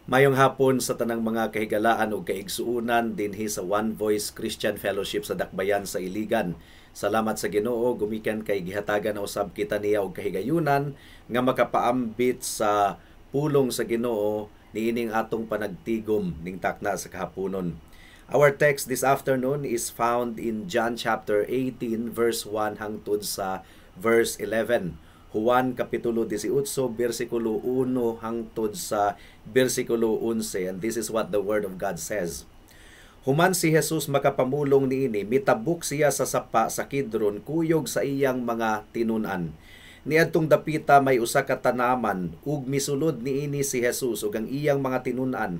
Mayong hapon sa tanang mga kahigalaan o kaigsuunan dinhi sa One Voice Christian Fellowship sa Dakbayan sa Iligan. Salamat sa Ginoo, gumikan kay gihatagan na usab kita niya og kahigayunan nga makapaambit sa pulong sa Ginoo niining atong panagtigom ning takna sa kahaponon. Our text this afternoon is found in John chapter 18 verse 1 hangtod sa verse 11. Juan kapitulo 18 bersikulo 1 hangtod sa bersikulo 11, and this is what the word of God says. Human si Jesus makapamulong niini, mitabuk siya sa sapa sa Kidron, kuyog sa iyang mga tinun-an. Niadtong dapita may usa ka tanaman ug misulod niini si Jesus ug ang iyang mga tinun-an.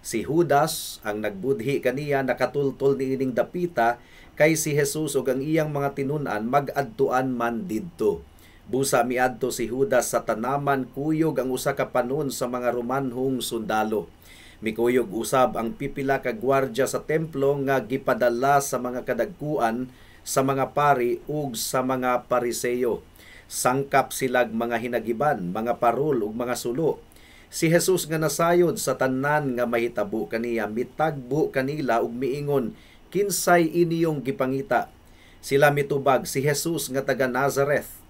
Si Judas ang nagbudhi kaniya nakatultol niining dapita kay si Jesus ug ang iyang mga tinun-an mag-adtuan man didto. Busa miadto si Judas sa tanaman, kuyog ang usa ka panon sa mga Romanhong sundalo. Mikuyog usab ang pipila ka gwardya sa templo nga gipadala sa mga kadagkuan, sa mga pari ug sa mga pariseyo. Sangkap silag mga hinagiban, mga parol ug mga sulo. Si Jesus nga nasayod sa tanan nga mahitabo kaniya, mitagbo kanila ug miingon, kinsay iniyong gipangita? Sila mitubag, si Jesus nga taga Nazareth.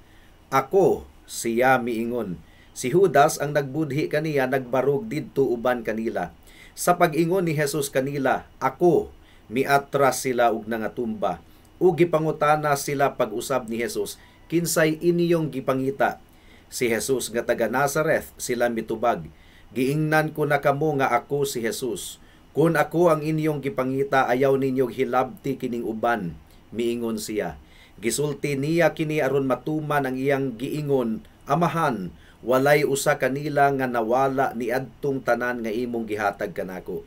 Ako, siya miingon. Si Judas ang nagbudhi kaniya nagbarog didto uban kanila. Sa pag-ingon ni Jesus kanila, ako, miatras sila ug nangatumba. Ug gipangutana sila pag-usab ni Jesus, kinsay iniyong gipangita? Si Jesus nga taga Nazareth, sila mitubag. Giingnan ko na kamo nga ako si Jesus. Kung ako ang inyong gipangita, ayaw ninyong hilabti kining uban, miingon siya. Gisulti niya kini aron matuman ang iyang giingon, Amahan, walay usa kanila nga nawala ni adtong tanan nga imong gihatag kanako.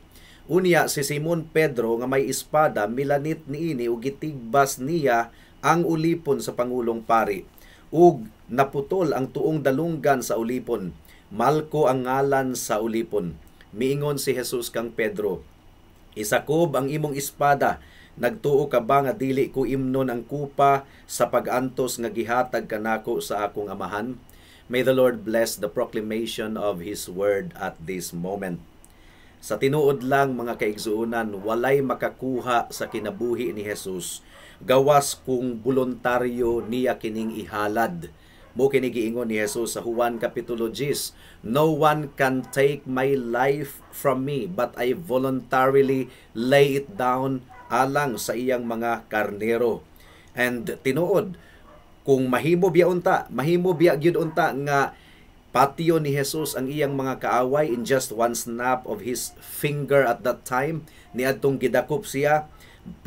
Unya si Simon Pedro nga may espada milanit niini ug gitigbas niya ang ulipon sa pangulong pari. Ug naputol ang tuong dalunggan sa ulipon. Malko ang ngalan sa ulipon. Miingon si Jesus kang Pedro, isakob ang imong espada. Nagtuo ka ba nga dili ko imnon ang kupa sa pag-antos nga gihatag kanako sa akong amahan? May the Lord bless the proclamation of His word at this moment. Sa tinuod lang mga kaigsuunan, walay makakuha sa kinabuhi ni Jesus gawas kung voluntaryo niya kining ihalad. Mo kini giingon ni Jesus sa Juan kapitulo 10, No one can take my life from me, but I voluntarily lay it down alang sa iyang mga karnero. And tinuod, kung mahimo biya gyud unta nga patiyo ni Jesus ang iyang mga kaaway in just one snap of his finger at that time, niadtong gidakop siya,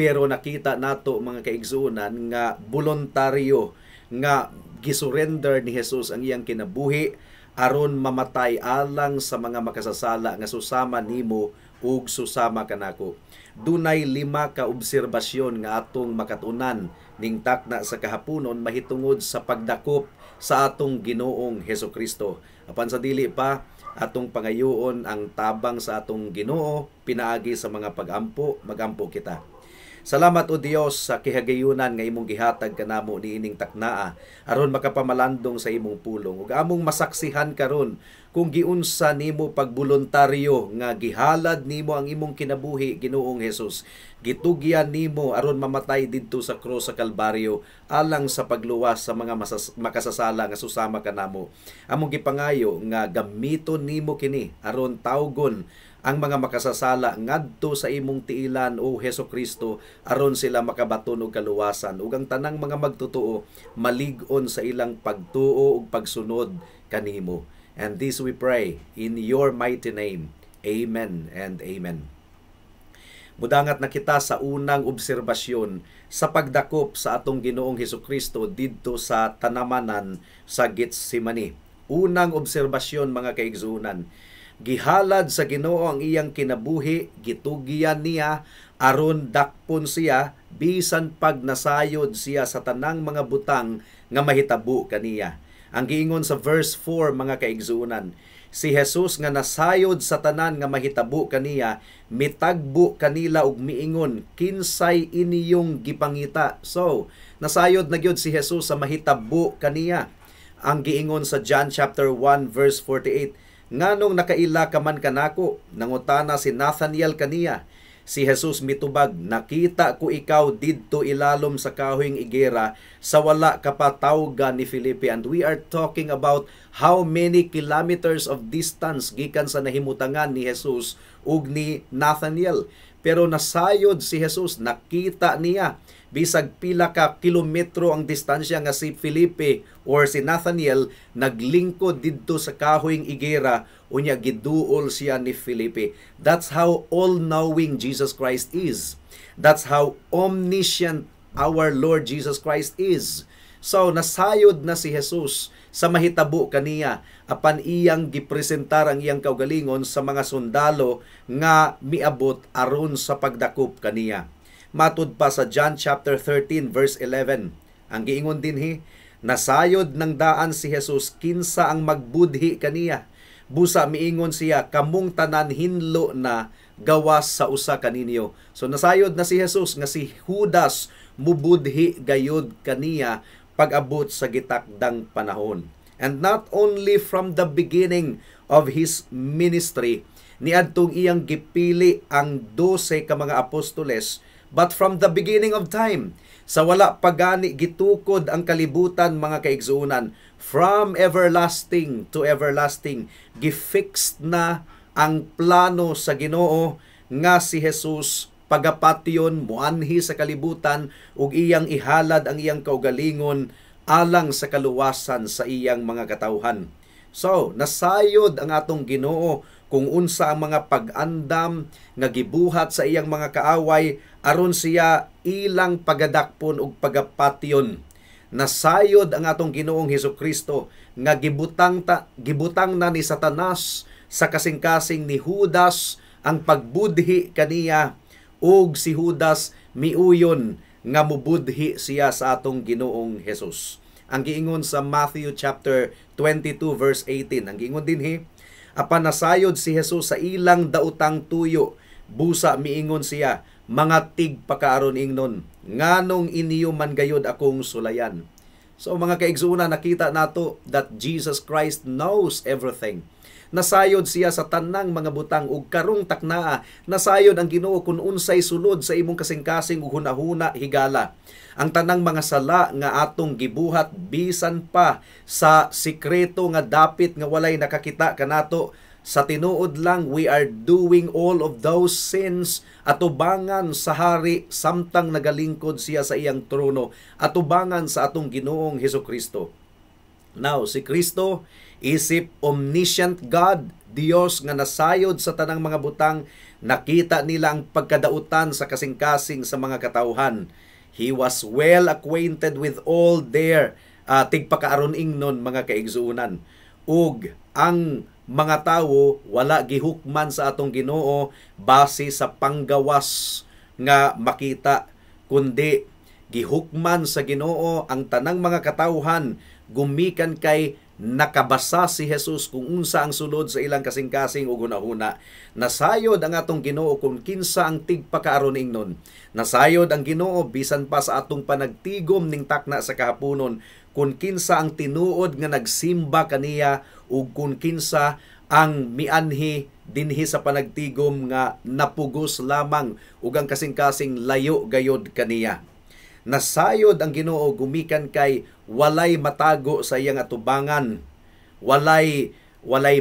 pero nakita nato mga kaigsuonan nga voluntaryo nga gisurrender ni Jesus ang iyang kinabuhi aron mamatay alang sa mga makasasala nga susama nimo ug susama kanako. Dunay 5 ka obserbasyon nga atong makatunan ning takna sa kahaponon mahitungod sa pagdakop sa atong Ginoong Hesukristo. Apan sa dili pa atong pangayoon ang tabang sa atong Ginoo pinaagi sa mga magampo kita. Salamat o Dios sa kihagayunan nga imong gihatag kanamo niining taknaa aron makapamalandong sa imong pulong ug among masaksihan karon kung giunsa nimo pagboluntaryo nga gihalad nimo ang imong kinabuhi Ginoong Hesus. Gitugyan nimo aron mamatay didto sa krus sa Kalbaryo alang sa pagluwas sa mga makasasala nga susama kanamo. Among gipangayo nga gamiton nimo kini aron tawgon ang mga makasasala ngadto sa imong tiilan o Hesukristo aron sila makabaton og kaluwasan ug ang tanang mga magtotoo malig-on sa ilang pagtuo ug pagsunod kanimo. And this we pray in your mighty name. Amen and amen. Mudangat na kita sa unang obserbasyon sa pagdakop sa atong Ginoong Hesukristo didto sa tanamanan sa Getsemani. Unang obserbasyon mga kaigsuunan, gihalad sa Ginoo ang iyang kinabuhi, gitugyan niya aron dakpon siya bisan pag nasayod siya sa tanang mga butang nga mahitabo kaniya. Ang giingon sa verse 4 mga kaigsuunan, si Jesus nga nasayod sa tanan nga mahitabo kaniya, mitagbo kanila ug miingon, kinsay iniyong gipangita? So, nasayod na gyud si Jesus sa mahitabo kaniya. Ang giingon sa John chapter 1 verse 48, nganong nakaila ka man kanako? Nangutana si Nathanael kaniya. Si Jesus mitubag, nakita ko ikaw didto ilalom sa kahoyng igera sa wala kapatawga ni Felipe. And we are talking about how many kilometers of distance gikan sa nahimutangan ni Jesus ug ni Nathanael. Pero nasayod si Jesus, nakita niya bisag pila ka kilometro ang distansya nga si Felipe or si Nathanael naglingkod didto sa kahoyng igera unya giduol siya ni Felipe. That's how all-knowing Jesus Christ is. That's how omniscient our Lord Jesus Christ is. So nasayod na si Jesus sa mahitabo kaniya apan iyang gipresentar ang iyang kaugalingon sa mga sundalo nga miabot aron sa pagdakop kaniya. Matud pa sa John chapter 13 verse 11. Ang giingon dinhi, nasayod ng daan si Jesus kinsa ang magbudhi kaniya. Busa miingon siya, kamong tanan hinlo na gawas sa usa kaninyo. So nasayod na si Jesus nga si Judas mubudhi gayud kaniya pag-abot sa gitakdang panahon. And not only from the beginning of his ministry, niadtong iyang gipili ang 12 ka mga apostoles, but from the beginning of time, sa wala pagani gitukod ang kalibutan mga kaigsuunan, from everlasting to everlasting, gifixed na ang plano sa Ginoo nga si Jesus pagapatyon muanhi sa kalibutan ug iyang ihalad ang iyang kaugalingon alang sa kaluwasan sa iyang mga katawhan. So, nasayod ang atong Ginoo kung unsa ang mga pag-andam nga gibuhat sa iyang mga kaaway aron siya ilang pagadakpon ug pagapatyon. Nasayod ang atong Ginoong Hesukristo nga gibutang na ni Satanas sa kasing-kasing ni Judas ang pagbudhi kaniya ug si Judas miuyon nga mubudhi siya sa atong Ginoong Hesus. Ang giingon sa Matthew chapter 22 verse 18, ang giingon dinhi, apan nasayod si Jesus sa ilang daotang tuyo, busa miingon siya, mga tigpakaaron ingnon, nganong iniyo man gayod akong sulayan. So mga kaigsuuna, nakita nato that Jesus Christ knows everything. Nasayod siya sa tanang mga butang ug karong taknaa, nasayod ang Ginoo kun unsay sulod sa imong kasing-kasing ug hunahuna higala. Ang tanang mga sala nga atong gibuhat bisan pa sa sikreto nga dapit nga walay nakakita kanato, sa tinuod lang we are doing all of those sins atubangan sa hari samtang nagalingkod siya sa iyang trono, atubangan sa atong Ginoong Hesukristo. Now, si Kristo isip omniscient God, Dios nga nasayod sa tanang mga butang, nakita nila ang pagkadautan sa kasing-kasing sa mga katawhan. He was well acquainted with all their tigpakaaron ingnon mga kaigsuunan. Ug ang mga tawo wala gihukman sa atong Ginoo base sa panggawas nga makita, kundi gihukman sa Ginoo ang tanang mga katawhan gumikan kay nakabasa si Jesus kung unsa ang sulod sa ilang kasing-kasing ug hunahuna. Nasayod ang atong Ginoo kung kinsa ang tigpakaaron ingnon. Nasayod ang Ginoo bisan pa sa atong panagtigom ning takna sa kahaponon kung kinsa ang tinuod nga nagsimba kaniya ug kung kinsa ang mianhi dinhi sa panagtigom nga napugos lamang ug ang kasing-kasing layo gayod kaniya. Nasayod ang Ginoo gumikan kay walay matago sa iyang atubangan, walay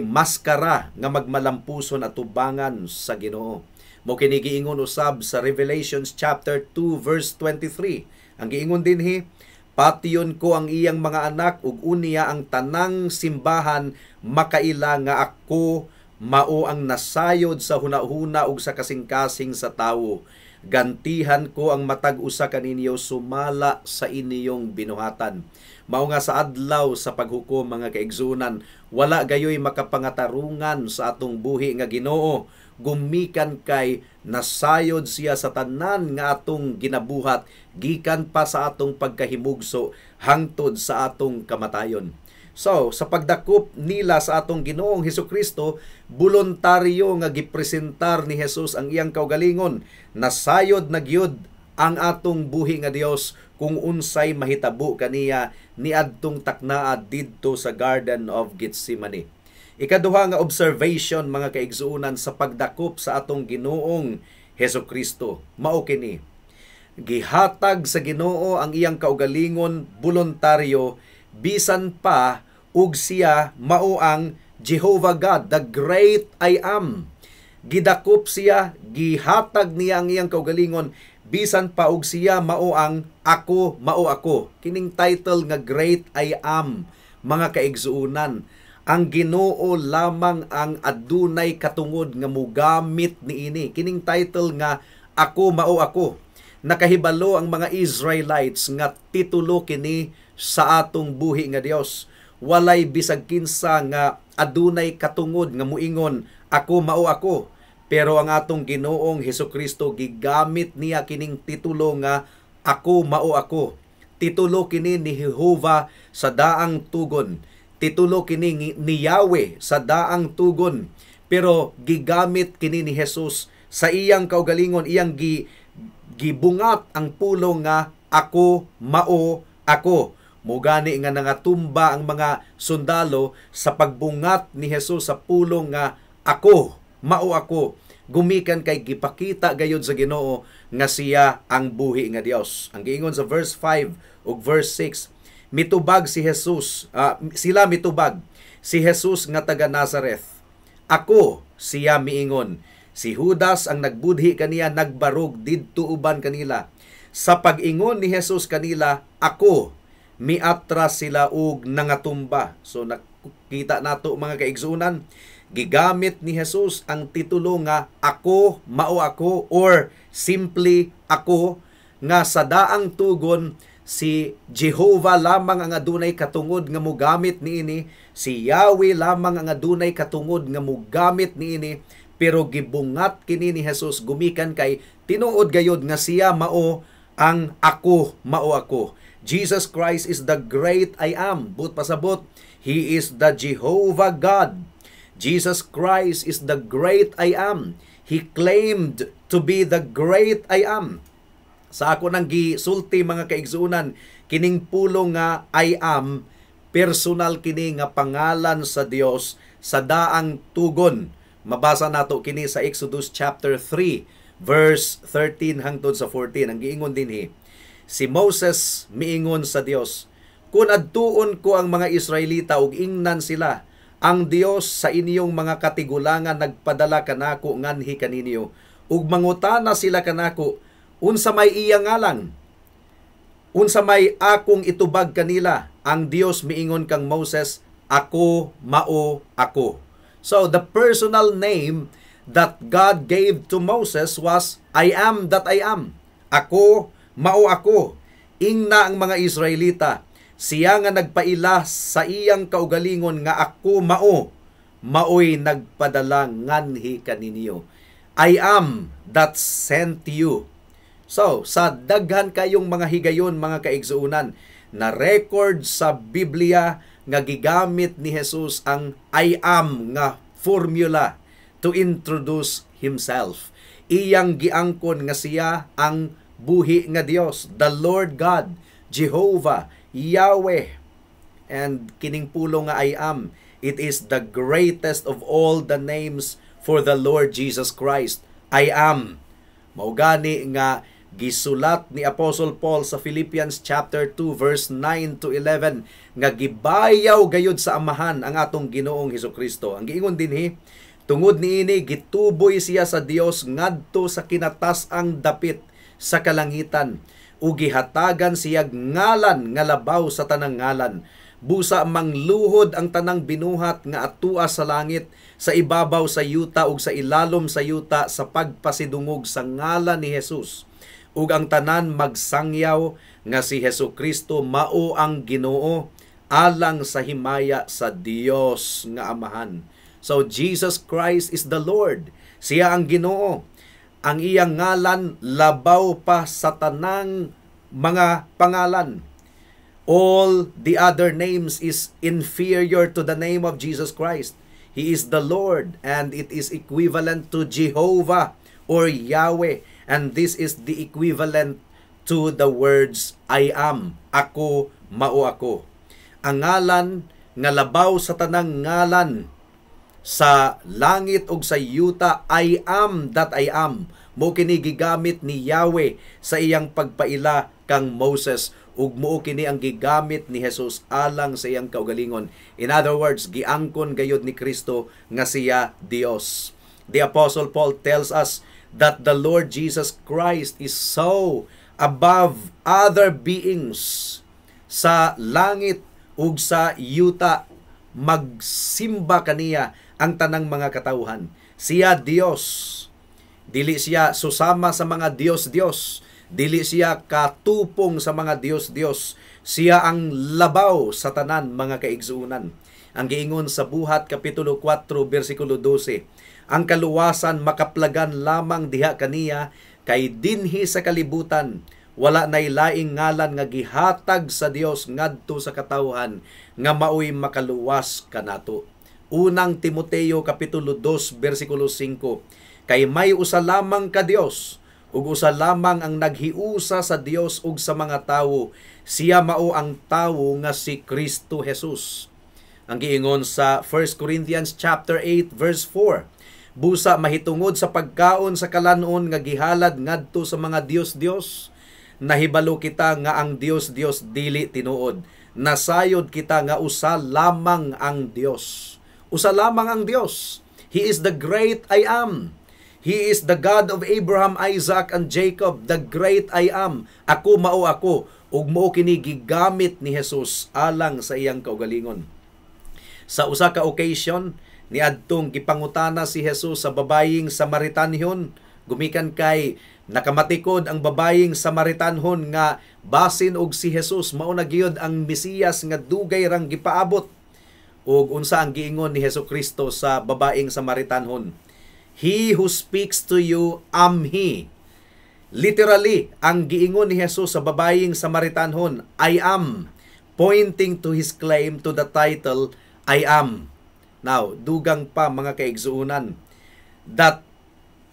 maskara nga magmalampuson atubangan sa Ginoo. Mo kini giingon usab sa Revelations chapter 2 verse 23. Ang giingon dinhi, patyon ko ang iyang mga anak ug unya ang tanang simbahan makaila nga ako mao ang nasayod sa hunahuna ug sa kasing-kasing sa tawo. Gantihan ko ang matag usa kaninyo sumala sa iniyong binuhatan. Mao nga sa adlaw sa paghukom mga kaigsunan, wala gayoy makapangatarungan sa atong buhi nga Ginoo. Gumikan kay nasayod siya sa tanan nga atong ginabuhat gikan pa sa atong pagkahimugso hangtod sa atong kamatayon. So, sa pagdakop nila sa atong Ginoong Hesukristo, voluntaryo nga gipresentar ni Jesus ang iyang kaugalingon. Nasayod na gyud ang atong buhi nga Dios kung unsay mahitabo kaniya niadtong taknaa didto sa Garden of Gethsemane. Ikaduha nga observation mga kaigsuunan sa pagdakop sa atong Ginoong Hesukristo mao kini. Gihatag sa Ginoo ang iyang kaugalingon voluntaryo bisan pa ug siya mao ang Jehovah God, the great I am. Gidakop siya, gihatag niya ang iyang kaugalingon bisan pa og siya mao ang ako mao ako. Kining title nga great I am mga kaigsuunan. Ang Ginoo lamang ang adunay katungod nga mogamit niini. Kining title nga ako mao ako. Nakahibalo ang mga Israelites nga titulo kini sa atong buhi nga Dios. Walay bisag kinsa nga adunay katungod nga muingon ako mao ako. Pero ang atong Ginoong Hesukristo gigamit niya kining titulo nga ako mao ako. Titulo kini ni Jehovah sa daang tugon. Titulo kini ni Yahweh sa daang tugon. Pero gigamit kini ni Jesus sa iyang kaugalingon, iyang gibungat ang pulong nga ako mao ako. Mugani nga nangatumba ang mga sundalo sa pagbungat ni Jesus sa pulong nga ako mao ako. Gumikan kay gipakita gayud sa Ginoo nga siya ang buhi nga Dios. Ang giingon sa verse 5 ug verse 6, mitubag si Jesus, sila mitubag si Jesus nga taga Nazareth. Ako siya miingon. Si Judas ang nagbudhi kaniya nagbarog didto uban kanila. Sa pag-ingon ni Jesus kanila, ako, miatras sila ug nangatumba. So nakita nato mga kaigsuunan, gigamit ni Jesus ang titulo nga ako mao ako or simply ako, nga sa daang tugon si Jehovah lamang ang adunay katungod nga mogamit niini, si Yahweh lamang ang adunay katungod nga mogamit niini, pero gibungat kini ni Jesus gumikan kay tinuod gayud nga siya mao ang ako mao ako. Jesus Christ is the great I am. But pasabot, He is the Jehovah God. Jesus Christ is the great I am. He claimed to be the great I am. Sa ako nang gisulti mga kaigsuunan, kining pulong nga I am, personal kini nga pangalan sa Dios sa daang tugon. Mabasa nato kini sa Exodus chapter 3 verse 13 hangtod sa 14. Ang giingon dinhi, si Moses miingon sa Dios, kun adtuon ko ang mga Israelita ug ingnan sila, ang Dios sa inyong mga katigulangan nagpadala kanako nganhi kaninyo, ug mangutana sila kanako, unsa may iya ngalan? Unsa may akong itubag kanila? Ang Dios miingon kang Moses, ako mao ako. So the personal name that God gave to Moses was I am that I am. Ako mao ako. Ingna ang mga Israelita, siya nga nagpaila sa iyang kaugalingon nga ako mao, maoy nagpadala nganhi kaninyo. I am that sent you. So, sa daghan kayong mga higayon, mga kaigsuunan, na record sa Biblia nga gigamit ni Jesus ang I am nga formula to introduce Himself. Iyang giangkon nga siya ang buhi nga Dios, the Lord God, Jehovah, Yahweh. And kining pulong nga I am, it is the greatest of all the names for the Lord Jesus Christ. I am. Maugani nga gisulat ni Apostle Paul sa Philippians chapter 2 verse 9 to 11 nga gibayaw gayud sa amahan ang atong Ginoong Hesukristo. Ang giingon dinhi, tungod niini gituboy siya sa Dios ngadto sa kinatas-ang dapit sa kalangitan, ug gihatagan siya ngalan nga labaw sa tanang ngalan. Busa mangluhod ang tanang binuhat nga atua sa langit, sa ibabaw sa yuta ug sa ilalom sa yuta, sa pagpasidungog sa ngalan ni Jesus. Ug ang tanan magsangyaw nga si Hesukristo mao ang Ginoo alang sa himaya sa Dios nga Amahan. So Jesus Christ is the Lord. Siya ang Ginoo. Ang iyang ngalan labaw pa sa tanang mga pangalan. All the other names is inferior to the name of Jesus Christ. He is the Lord, and it is equivalent to Jehovah or Yahweh. And this is the equivalent to the words I am. Ako mao ako. Ang ngalan nga labaw sa tanang ngalan sa langit ug sa yuta, I am that I am. Mo kini gigamit ni Yahweh sa iyang pagpaila kang Moses, ug mo kini ang gigamit ni Jesus alang sa iyang kaugalingon. In other words, giangkon gayud ni Kristo nga siya Dios. The Apostle Paul tells us that the Lord Jesus Christ is so above other beings sa langit ug sa yuta. Magsimba kaniya ang tanang mga katawhan. Siya Dios. Dili siya susama sa mga Dios-Dios. Dili siya katupong sa mga Dios-Dios. Siya ang labaw sa tanan mga kaigsuunan. Ang giingon sa Buhat Kapitulo 4 versikulo 12, ang kaluwasan makaplagan lamang diha kaniya, kay dinhi sa kalibutan wala nay laing ngalan nga gihatag sa Dios ngadto sa katawhan nga maoy makaluwas kanato. Unang Timoteo Kapitulo 2 versikulo 5, kay may usa lamang ka Dios, ug usa lamang ang naghiusa sa Dios ug sa mga tawo, siya mao ang tawo nga si Kristo Jesus. Ang giingon sa 1 Corinthians chapter 8 verse 4, busa mahitungod sa pagkaon sa kalanon nga gihalad ngadto sa mga Dios-Dios, nahibalo kita nga ang Dios-Dios dili tinuod. Nasayod kita nga usa lamang ang Dios. Usa lamang ang Dios. He is the great I am. He is the God of Abraham, Isaac, and Jacob, the great I am. Ako mao ako, ug mao kini gigamit ni Jesus alang sa iyang kaugalingon. Sa usa ka occasion, niadtong gipangutana si Jesus sa babayeng Samaritanhon, gumikan kay nakamatikod ang babayeng Samaritanhon nga basin og si Jesus mao na gyud ang Mesiyas nga dugay rang gipaabot. Ug unsa ang giingon ni Hesukristo sa babaeng Samaritanhon? He who speaks to you am he. Literally, ang giingon ni Jesus sa babayeng Samaritanhon, I am, pointing to his claim to the title, I am. Now, dugang pa mga kaigsuunan, that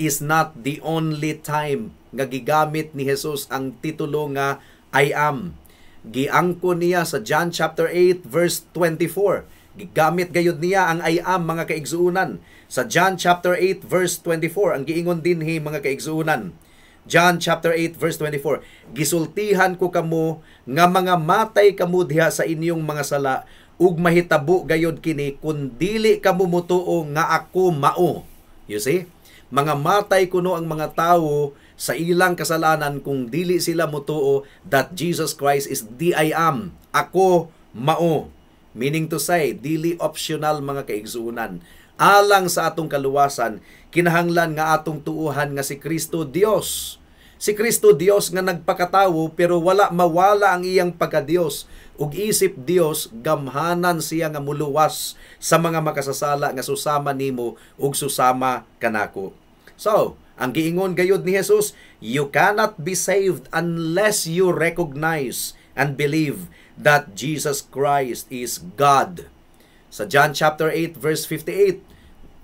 is not the only time nga gigamit ni Jesus ang titulo nga I am. Giangkon niya sa John chapter 8 verse 24. Gigamit gayud niya ang I am mga kaigsuunan. Sa John chapter 8 verse 24, ang giingon dinhi mga kaigsuunan. John chapter 8 verse 24, gisultihan ko kamo nga mga matay kamo diha sa inyong mga sala, ug mahitabo gayud kini kun dili kamo mutuo nga ako mao. You see? Mga matay kuno ang mga tawo sa ilang kasalanan kung dili sila mutuo that Jesus Christ is the I am. Ako mao. Meaning to say, dili optional mga kaigsuunan. Alang sa atong kaluwasan, kinahanglan nga atong tuuhan nga si Kristo Dios. Si Kristo Dios nga nagpakatawo pero wala mawala ang iyang pagka-Dios. Ug isip Dios, gamhanan siya nga muluwas sa mga makasasala nga susama nimo ug susama kanako. So, ang giingon gayud ni Jesus, you cannot be saved unless you recognize and believe that Jesus Christ is God. Sa John chapter 8 verse 58,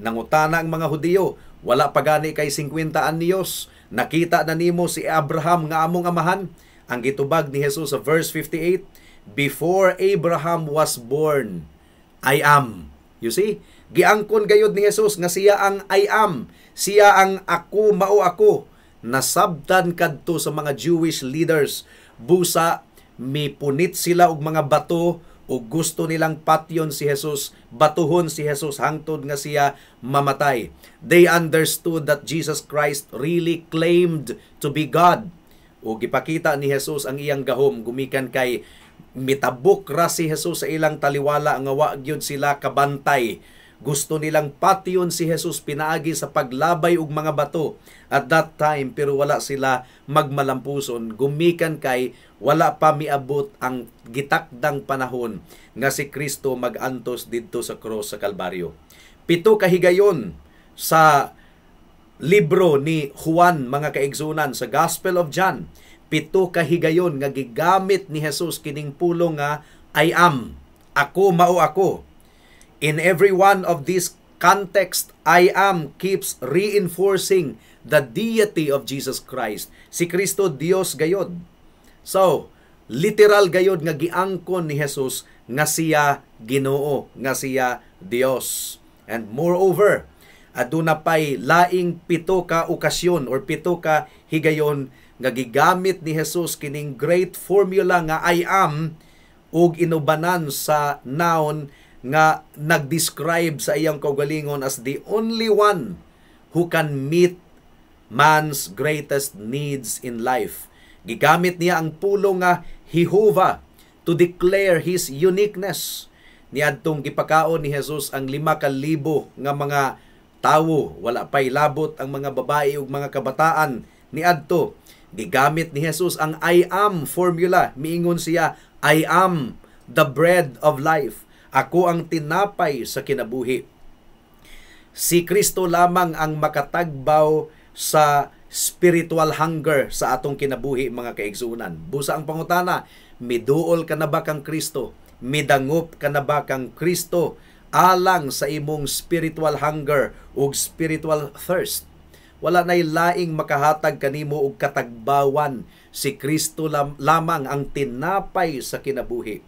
nangutana ang mga Hudiyo, wala pa gani kay 50 anyos, nakita na nimo si Abraham nga among amahan? Ang gitubag ni Jesus sa verse 58, before Abraham was born, I am. You see? Giangkon gayud ni Jesus nga siya ang I am. Siya ang ako mao ako. Nasabtan kadto sa mga Jewish leaders, busa mipunit sila og mga bato ug gusto nilang patyon si Jesus, batuhon si Jesus hangtod nga siya mamatay. They understood that Jesus Christ really claimed to be God. Ug gipakita ni Jesus ang iyang gahom gumikan kay mitabok ra si Jesus sa ilang taliwala nga wa gyud sila kabantay. Gusto nilang patyon si Jesus pinaagi sa paglabay og mga bato at that time, pero wala sila magmalampuson. Gumikan kay wala pa miabot ang gitakdang panahon nga si Kristo mag-antos didto sa cross sa Kalbaryo. 7 kahigayon sa libro ni Juan mga kaigsunan, sa Gospel of John, 7 kahigayon nga gigamit ni Jesus kining pulong nga I am. Ako mao ako. In every one of these context, I am keeps reinforcing the deity of Jesus Christ. Si Kristo Dios gayod. So, literal gayod nga giangkon ni Jesus nga siya Ginoo, nga siya Dios. And moreover, aduna pay laing 7 ka okasyon or 7 ka higayon nga gigamit ni Jesus kining great formula nga I am ug inubanan sa noun nga nag-describe sa iyang kaugalingon as the only one who can meet man's greatest needs in life. Gigamit niya ang pulong nga Jehovah to declare His uniqueness. Niadtong gipakaon ni Jesus ang 5,000 nga mga tawo, wala pay labot ang mga babae ug mga kabataan. Niadto gigamit ni Jesus ang I am formula. Miingon siya, I am the bread of life. Ako ang tinapay sa kinabuhi. Si Kristo lamang ang makatagbaw sa spiritual hunger sa atong kinabuhi, mga kaigsuunan. Busa ang pangutana, miduol ka na ba kang Kristo? Midangop ka na ba kang Kristo alang sa imong spiritual hunger ug spiritual thirst? Wala nay laing makahatag kanimo og katagbawan. Si Kristo lamang ang tinapay sa kinabuhi.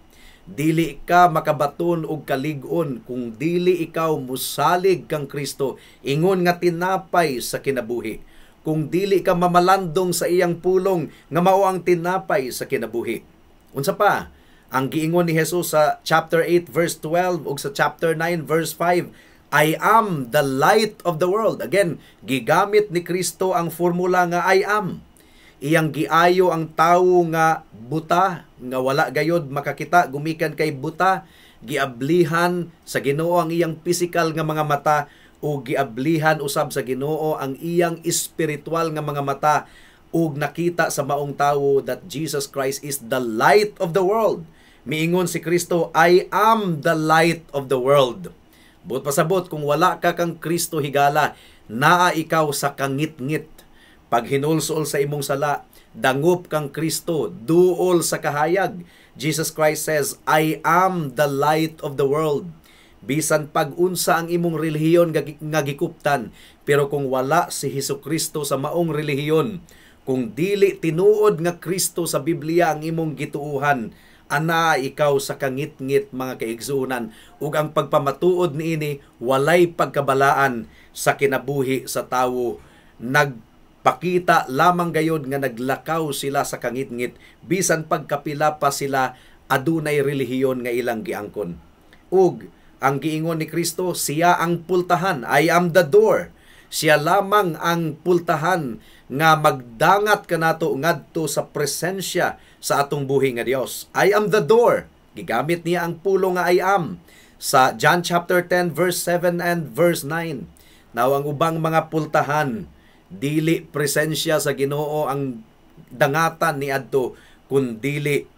Dili ka makabaton og kalig-on kung dili ikaw musalig kang Kristo, ingon nga tinapay sa kinabuhi. Kung dili ka mamalandong sa iyang pulong nga mao ang tinapay sa kinabuhi. Unsa pa? Ang giingon ni Jesus sa chapter 8 verse 12 ug sa chapter 9 verse 5, I am the light of the world. Again, gigamit ni Kristo ang formula nga I am. Iyang giayo ang tawo nga buta, nga wala gayod makakita, gumikan kay buta, giablihan sa Ginoo ang iyang physical nga mga mata o giablihan usab sa Ginoo ang iyang espiritual nga mga mata ug nakita sa maong tawo that Jesus Christ is the light of the world. Miingon si Kristo, I am the light of the world. But pasabot, kung wala ka kang Kristo higala, naa ikaw sa kangit-ngit. Pag hinulsol sa imong sala, dangop kang Kristo, duol sa kahayag. Jesus Christ says, I am the light of the world. Bisan pag-unsa ang imong relihiyon nga gikuptan, pero kung wala si Hesukristo sa maong relihiyon, kung dili tinuod nga Kristo sa Biblia ang imong gituuhan, ana ikaw sa kangit-ngit, mga kaigsuunan, ug ang pagpamatuod niini walay pagkabalaan sa kinabuhi sa tawo. Nagpakita lamang gayud nga naglakaw sila sa kangit-ngit, bisan pagkapila pa sila adunay relihiyon nga ilang giangkon. Ug ang giingon ni Kristo, siya ang pultahan. I am the door. Siya lamang ang pultahan nga magdangat kanato ngadto sa presensya sa atong buhi nga Dios. I am the door. Gigamit niya ang pulong nga I am sa John chapter 10 verse 7 and verse 9. Now ang ubang mga pultahan, dili presensya sa Ginoo ang dangatan ni adto, kundili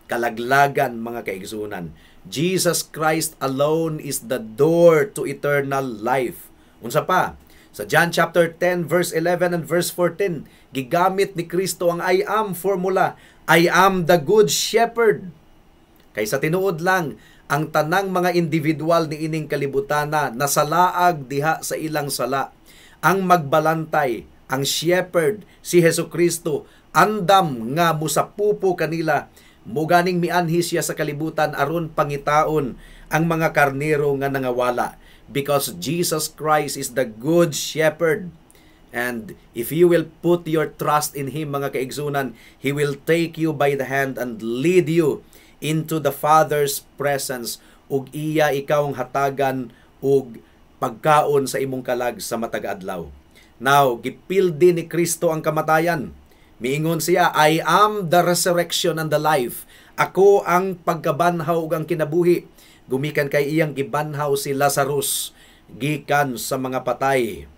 kalaglagan, mga kaigsunan. Jesus Christ alone is the door to eternal life. Unsa pa? Sa John chapter 10 verse 11 and verse 14, gigamit ni Kristo ang I am formula. I am the good shepherd. Kaysa tinuod lang, ang tanang mga individual ni ining kalibutana nasalaag diha sa ilang sala. Ang magbalantay, ang shepherd, si Hesukristo, andam nga musapupo kanila. Muganing mianhi siya sa kalibutan aron pangitaon ang mga karnero nga nangawala. Because Jesus Christ is the good shepherd. And if you will put your trust in Him, mga kaigsunan, He will take you by the hand and lead you into the Father's presence. Ug iya ikaw ang hatagan ug pagkaon sa imong kalag sa matag adlaw. Now, gipildi ni Kristo ang kamatayan. Miingon siya, I am the resurrection and the life. Ako ang pagkabanhaw ug ang kinabuhi. Gumikan kay iyang gibanhaw si Lazarus gikan sa mga patay.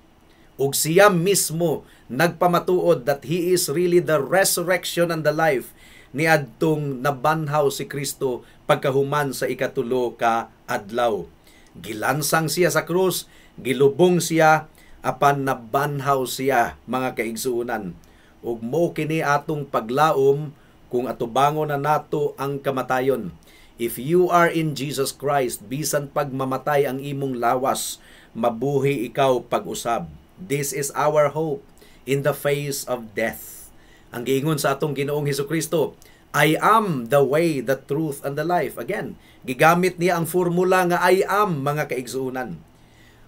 Ug siya mismo nagpamatuod that He is really the resurrection and the life. Niadtong nabanhaw si Kristo pagkahuman sa ikatulo ka adlaw. Gilansang siya sa krus, gilubong siya, apan nabanhaw siya, mga kaigsuunan. Ug mo kini atong paglaom kung atubangon na nato ang kamatayon. If you are in Jesus Christ, bisan pagmamatay ang imong lawas, mabuhi ikaw pag-usab. This is our hope in the face of death. Ang giingon sa atong Ginoong Hesukristo, I am the way, the truth, and the life. Again, gigamit niya ang formula nga I am, mga kaigsuunan.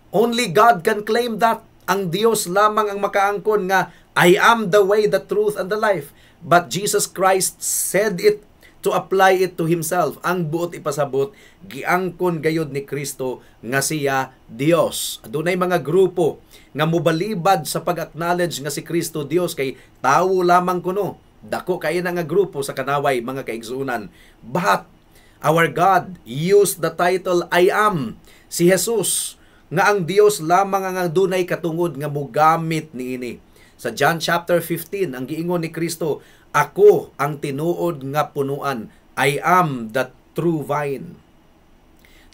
Only God can claim that. Ang Dios lamang ang makaangkon nga, I am the way, the truth, and the life. But Jesus Christ said it to apply it to Himself. Ang buot ipasabot, giangkon gayod ni Kristo nga siya Dios. Adunay mga grupo nga mubalibad sa pag-acknowledge nga si Kristo Dios kay tawo lamang kuno. Dako kay na nga grupo sa kanaway mga kaigsuunan. But our God used the title I am. Si Jesus nga ang Dios lamang ang dunay katungod nga mogamit niini. Sa John chapter 15, ang giingon ni Kristo, ako ang tinuod nga punuan. I am the true vine.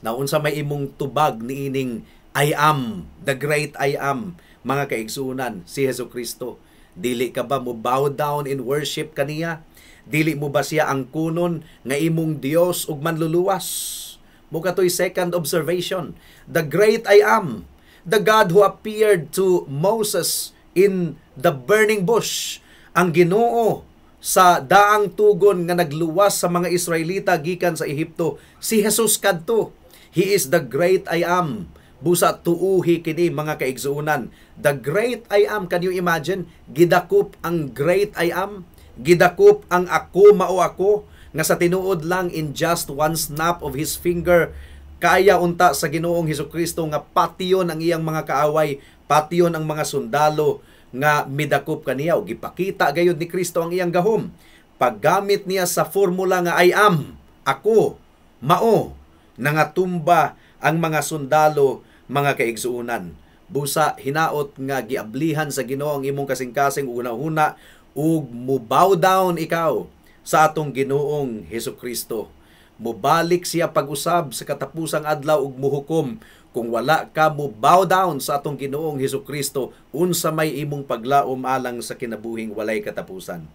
Naunsa may imong tubag niining I am, the great I am, mga kaigsuunan, si Jesucristo. Dili ka ba mo bow down in worship kaniya? Dili mo ba siya ang kunon nga imong Dios ug manluluwas? Mo katoy second observation. The great I am, the God who appeared to Moses in the burning bush, ang Ginoo sa daang tugon nga nagluwas sa mga Israelita gikan sa Ehipto, si Jesus kadto. He is the great I am. Busa tuuhi kini mga kaigsuunan. The great I am, can you imagine? Gidakop ang great I am. Gidakop ang ako mao ako nga sa tinuod lang in just one snap of His finger kaya unta sa Ginoong Hesukristo nga patyon ang iyang mga kaaway, patyon ang mga sundalo nga midakop kaniya o gipakita gayud ni Kristo ang iyang gahom. Paggamit niya sa formula nga I am, ako, mao, nangatumba ang mga sundalo, mga kaigsuunan. Busa hinaot nga giablihan sa Ginoo ang imong kasing-kasing una-una ug mo bow down ikaw sa atong Ginoong Hesukristo. Mubalik siya pag-usab sa katapusang adlaw ug muhukom kung wala ka mo bow down sa atong Ginoong Hesukristo, unsa may imong paglaom alang sa kinabuhing walay katapusan.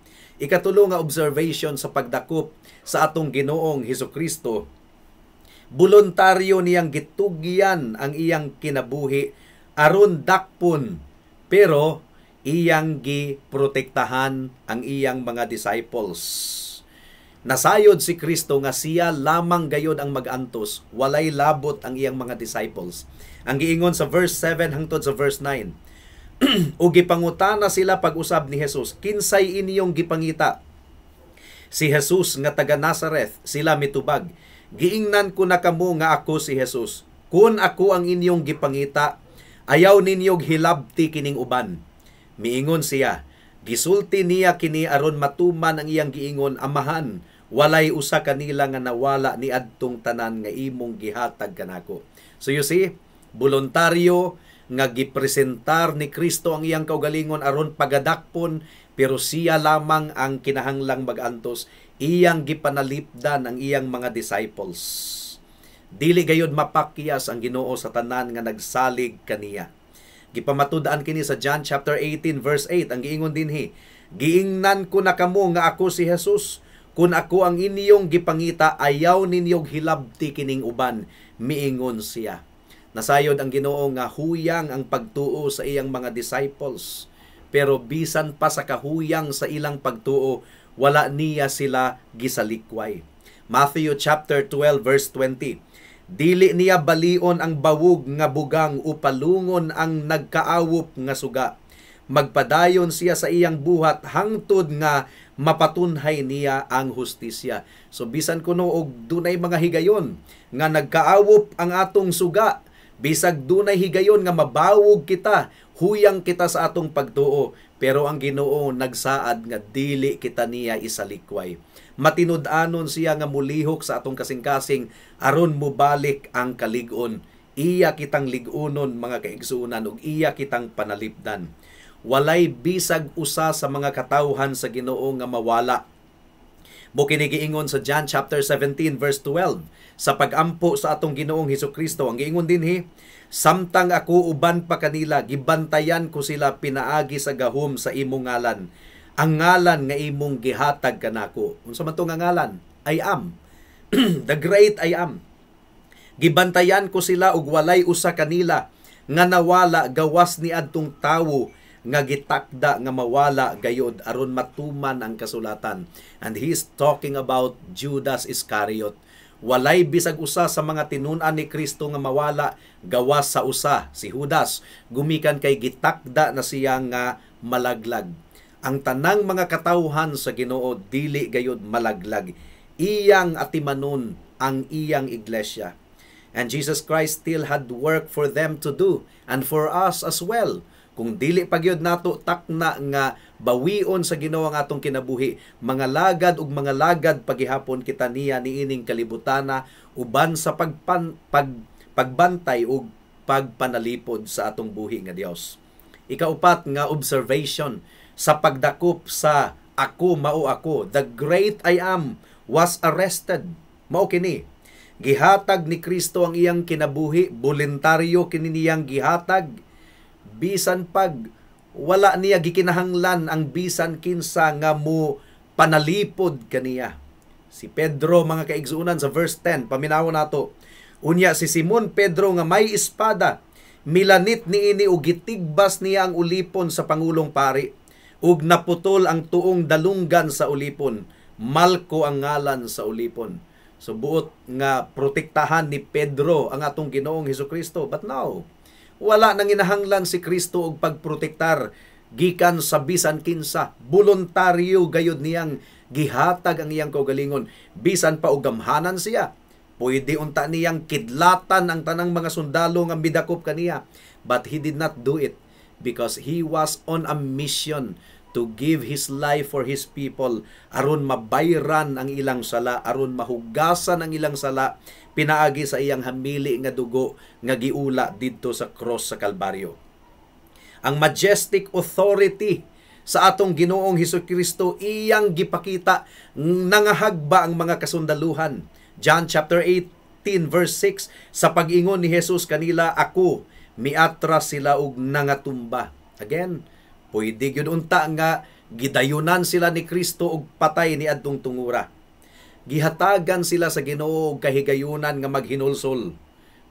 Ikatulo nga observation sa pagdakop sa atong Ginoong Hesukristo, voluntaryo niyang gitugyan ang iyang kinabuhi aron dakpon, pero iyang giprotektahan ang iyang mga disciples. Nasayod si Kristo nga siya lamang gayod ang magantos, walay labot ang iyang mga disciples. Ang giingon sa verse 7 hangtod sa verse 9, o gipangutana sila pag-usab ni Jesus, kinsay inyong gipangita? Si Jesus nga taga Nazareth, sila mitubag. Giingnan ko na kamo nga ako si Jesus. Kun ako ang inyong gipangita, ayaw ninyong hilabti kining uban. Miingon siya, gisulti niya kini aron matuman ang iyang giingon, amahan, walay usa kanila nga nawala ni adtong tanan nga imong gihatag kanako. So you see, voluntaryo nga gipresentar ni Kristo ang iyang kaugalingon aron pagadakpon, pero siya lamang ang kinahanglang magantos. Iyang gipanalipdan ang iyang mga disciples. Dili gayud mapakyas ang Ginoo sa tanan nga nagsalig kaniya. Gipamatud-an kini sa John chapter 18 verse 8, ang giingon dinhi, giingnan ko na kamo nga ako si Jesus. Kun ako ang inyong gipangita, ayaw ninyong hilabti kining uban, miingon siya. Nasayod ang Ginoo nga huyang ang pagtuo sa iyang mga disciples. Pero bisan pa sa kahuyang sa ilang pagtuo, wala niya sila gisalikway. Matthew chapter 12 verse 20. Dili niya balion ang bawog nga bugang upalungon ang nagkaawop nga suga. Magpadayon siya sa iyang buhat hangtod nga mapatunhay niya ang hustisya. So bisan kuno og dunay mga higayon nga nagkaawop ang atong suga, bisag dunay higayon nga mabawog kita, huyang kita sa atong pagtuo, pero ang Ginoo nagsaad nga dili kita niya isalikway. Matinud-anon siya nga mulihok sa atong kasing-kasing aron mubalik ang kalig-on. Iya kitang lig-unon mga kaigsuunan ug iya kitang panalipdan. Walay bisag usa sa mga katawhan sa Ginoo nga mawala. Mo kini giingon sa John chapter 17 verse 12 sa pag-ampo sa atong Ginoong Hesukristo. Ang giingon dinhi, samtang ako uban pa kanila, gibantayan ko sila pinaagi sa gahom sa imong ngalan. Ang ngalan nga imong gihatag kanako. Unsa man to nga ngalan? I am. The great I am. Gibantayan ko sila ug walay usa kanila nga nawala gawas ni adtong tawo nga gitakda nga mawala gayod aron matuman ang kasulatan. And he is talking about Judas Iscariot. Walay bisag usa sa mga tinun-an ni Kristo nga mawala gawas sa usa, si Judas, gumikan kay gitakda na siya nga malaglag. Ang tanang mga katawhan sa Ginoo dili gayud malaglag. Iyang atimanon ang iyang iglesia. And Jesus Christ still had work for them to do and for us as well. Kung dili pagyud nato takna nga bawion sa Ginoo ang atong kinabuhi, mga lagad ug mga lagad paghihapon kita niya niining kalibutana uban sa pagbantay ug pagpanalipod sa atong buhi nga Dios. Ikaupat nga observation sa pagdakop sa ako mao ako, the great I am was arrested. Mao kini, gihatag ni Kristo ang iyang kinabuhi, voluntaryo kini niyang gihatag, bisan pag wala niya gikinahanglan ang bisan kinsa nga mo panalipod kaniya. Si Pedro, mga kaigsuunan, sa verse 10, paminawon nato. Unya si Simon Pedro nga may espada, milanit niini ug gitigbas niya ang ulipon sa Pangulong Pari, ug naputol ang tuong dalunggan sa ulipon. Malko ang ngalan sa ulipon. So buot nga protektahan ni Pedro ang atong Ginoong Hesukristo. But now, wala nang inahanglan si Kristo og pagprotektar gikan sa bisan kinsa. Voluntaryo gayud niyang gihatag ang iyang kaugalingon. Bisan pa og gamhanan siya, pwede unta niyang kidlatan ang tanang mga sundalo nga midakop kaniya. But he did not do it because he was on a mission to give his life for his people, aron mabayran ang ilang sala, aron mahugasan ang ilang sala, pinaagi sa iyang hamili nga dugo nga giula didto sa cross sa Kalbaryo. Ang majestic authority sa atong Ginoong Hesukristo iyang gipakita, nangahagba ang mga kasundaluhan. John chapter 18 verse 6, sa pag-ingon ni Jesus kanila, ako, miatras sila og nangatumba. Again, pwede gyud unta nga gidayunan sila ni Kristo og patay ni adtong tungura. Gihatagan sila sa Ginoo og kahigayunan nga maghinulsol.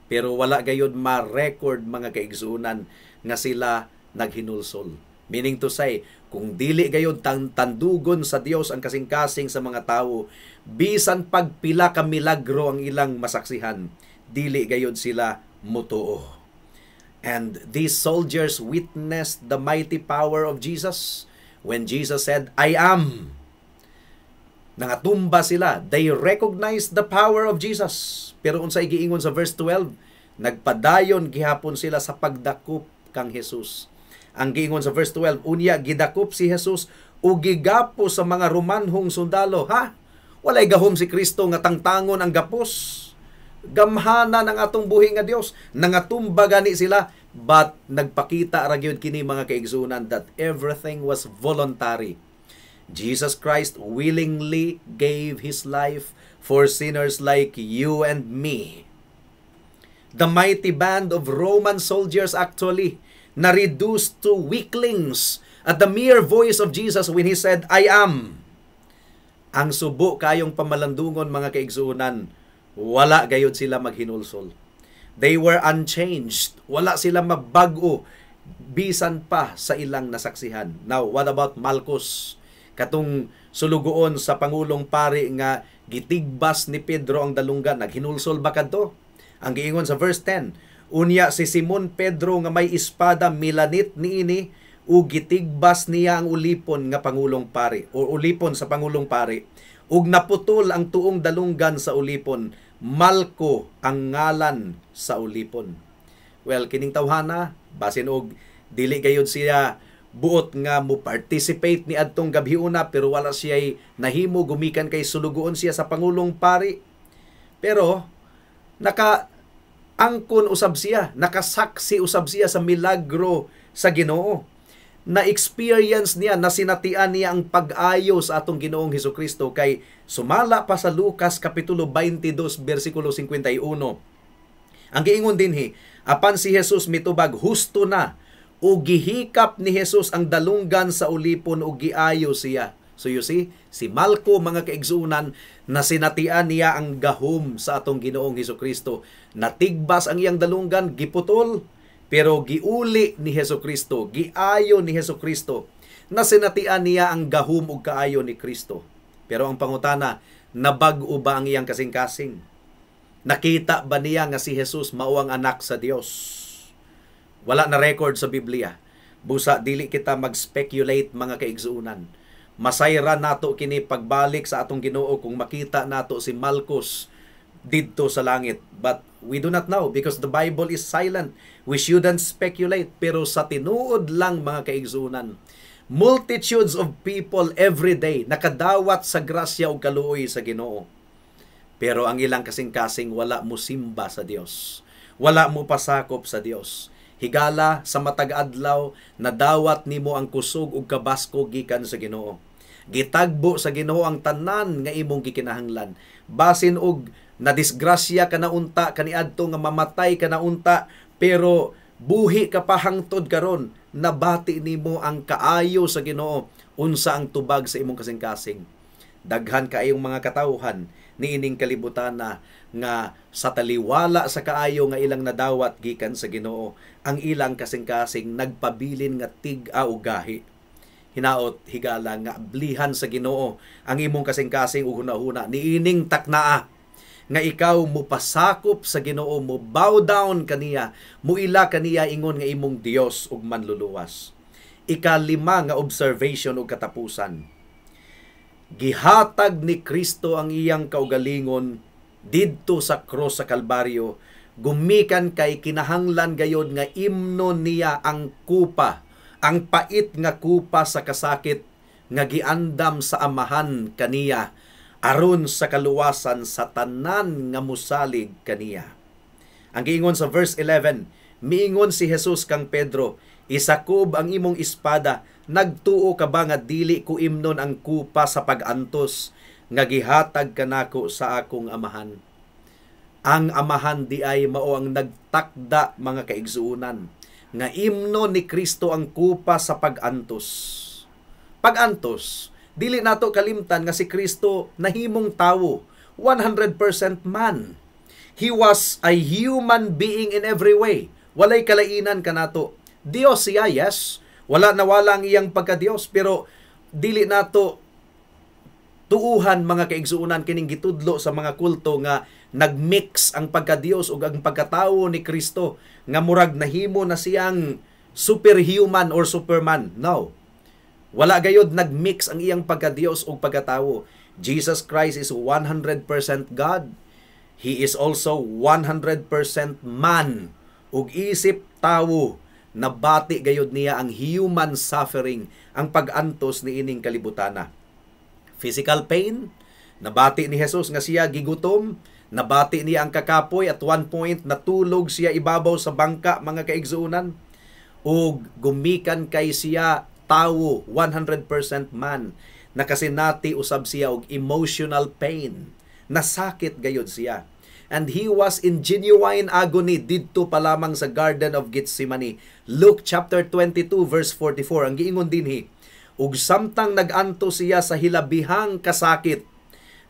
Pero wala gayud ma-record, mga kaigsuunan, nga sila naghinulsol. Meaning to say, kung dili gayud tandugon sa Dios ang kasing-kasing sa mga tawo, bisan pagpila ka milagro ang ilang masaksihan, dili gayud sila mutuo. And these soldiers witnessed the mighty power of Jesus when Jesus said, I am. Nangatumba sila. They recognized the power of Jesus. Pero unsay giingon sa verse 12, nagpadayon gihapon sila sa pagdakop kang Jesus. Ang giingon sa verse 12, unya gidakop si Jesus ug gigapo sa mga Romanhong sundalo. Ha? Walay gahom si Kristo nga tangtangon ang gapos. Gamhanan ang atong buhi nga Dios. Nangatumba gani sila, but nagpakita ra gyud kini, mga kaigsunan, that everything was voluntary. Jesus Christ willingly gave his life for sinners like you and me. The mighty band of Roman soldiers actually na-reduced to weaklings at the mere voice of Jesus when he said, I am. Ang subo kayong pamalandungon, mga kaigsunan, wala gayud sila maghinulsol. They were unchanged. Wala sila magbago bisan pa sa ilang nasaksihan. Now, what about Malchus? Katong sulugoon sa Pangulong Pari nga gitigbas ni Pedro ang dalunggan, naghinulsol ba kadto? Ang giingon sa verse 10, unya si Simon Pedro nga may espada, milanit niini ug gitigbas niya ang ulipon nga Pangulong Pari o ulipon sa Pangulong Pari, ug naputol ang tuong dalunggan sa ulipon. Malko ang ngalan sa ulipon. Well, kining tawhana, basin og dili gayud siya buot nga mo participate ni adtong gabhiuna, pero wala siya nahimo gumikan kay sulugoon siya sa Pangulong Pari. Pero naka-angkon usab siya, nakasaksi usab siya sa milagro sa Ginoo. Na-experience niya, nasinatian niya ang pag-ayo sa atong Ginoong Hesukristo, kay sumala pa sa Lucas kapitulo 22 bersikulo 51. Ang giingon dinhi, apan si Jesus mitubag husto na, ug gihikap ni Jesus ang dalunggan sa ulipon ug giayo siya. So you see, si Malko, mga kaigsuunan, nasinatian niya ang gahom sa atong Ginoong Hesukristo. Natigbas ang iyang dalunggan, giputol, pero giuli ni Hesukristo, giayo ni Hesukristo. Nasinatian niya ang gahom ug kaayo ni Kristo. Pero ang pangutana, nabag-o ba ang iyang kasing-kasing? Nakita ba niya nga si Jesus mao ang anak sa Dios? Wala na record sa Biblia. Busa dili kita mag-speculate mga kaigsuunan. Masayra nato kini pagbalik sa atong Ginoo kung makita nato si Malchus didto sa langit. But we do not know because the Bible is silent. We shouldn't speculate. Pero sa tinuod lang mga kaigsuunan, multitudes of people every day nakadawat sa grasya o kaluoy sa Ginoo. Pero ang ilang kasing-kasing wala mo simba sa Dios. Wala mo pasakop sa Dios. Higala sa matag adlaw nadawat nimo ang kusog ug kabasko gikan sa Ginoo. Gitagbo sa Ginoo ang tanan nga imong gikinahanglan. Basin og nadisgrasya ka na unta kaniadto nga mamatay ka na unta pero buhi ka pa hangtod karon, nabati nimo ang kaayo sa Ginoo unsa ang tubag sa imong kasing-kasing. Daghan kaayong mga katawhan niining kalibutan na nga sa taliwala sa kaayo nga ilang nadawat gikan sa Ginoo, ang ilang kasing-kasing nagpabilin nga tig-a o gahi. Hinaot higala nga blihan sa Ginoo ang imong kasing-kasing ug hunahuna niining taknaa nga ikaw mo pasakop sa Ginoo, mo bow down kaniya, mo ila kaniya ingon nga imong Dios ug manluluwas. Ikalima nga observation ug katapusan. Gihatag ni Kristo ang iyang kaugalingon didto sa cross sa Kalbaryo, gumikan kay kinahanglan gayod nga imnon niya ang kupa, ang pait nga kupa sa kasakit nga giandam sa amahan kaniya aron sa kaluwasan sa tanan nga musalig kaniya. Ang giingon sa verse 11, miingon si Jesus kang Pedro, isakob ang imong espada, nagtuo ka ba nga dili ko imnon ang kupa sa pag-antos nga gihatag kanako sa akong amahan. Ang amahan di ay mao ang nagtakda mga kaigsuunan nga imnon ni Kristo ang kupa sa pag-antos. Pag-antos, dili nato kalimtan nga si Kristo nahimong tawo, 100% man. He was a human being in every way. Walay kalainan kanato. Dios siya, yes. Wala nawala ang iyang pagka-Dios, pero dili nato tuuhan mga kaigsuunan kining gitudlo sa mga kulto nga nagmix ang pagka-Dios ug ang pagkatawo ni Kristo nga murag nahimo na siyang superhuman or superman. No. Wala gayud nagmix ang iyang pagka-Dios ug pagkatawo. Jesus Christ is 100% God. He is also 100% man ug isip tawo. Nabati gayud niya ang human suffering, ang pag-antos ni ining kalibutana. Physical pain, nabati ni Jesus nga siya gigutom, nabati niya ang kakapoy, at one point natulog siya ibabaw sa bangka mga kaigsuunan, ug gumikan kay siya tawo, 100% man, nakasinati usab siya og emotional pain, nasakit gayud siya. And he was in genuine agony didto pa lamang sa Garden of Gethsemane. Luke chapter 22 verse 44. Ang giingon dinhi, ug samtang naganto siya sa hilabihang kasakit,